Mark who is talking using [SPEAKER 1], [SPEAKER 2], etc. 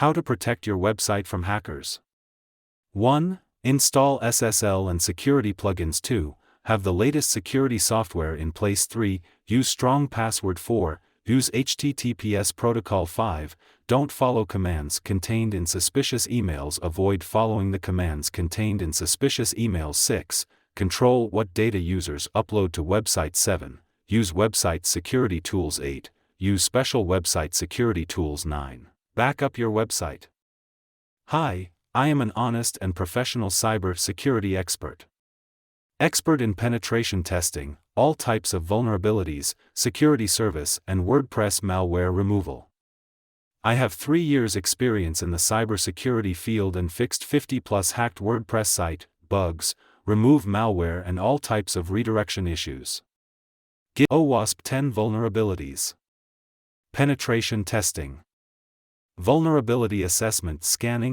[SPEAKER 1] How to protect your website from hackers. 1. Install SSL and security plugins. 2. Have the latest security software in place. 3. Use strong password. 4. Use HTTPS protocol. 5. Don't follow commands contained in suspicious emails. Avoid following the commands contained in suspicious emails. 6. Control what data users upload to website. 7. Use website security tools. 8. Use special website security tools. 9. Back up your website. Hi, I am an honest and professional cyber security expert. Expert in penetration testing, all types of vulnerabilities, security service, and WordPress malware removal. I have 3 years' experience in the cybersecurity field and fixed 50+ hacked WordPress site bugs, remove malware and all types of redirection issues. Give OWASP 10 vulnerabilities. Penetration testing. Vulnerability assessment scanning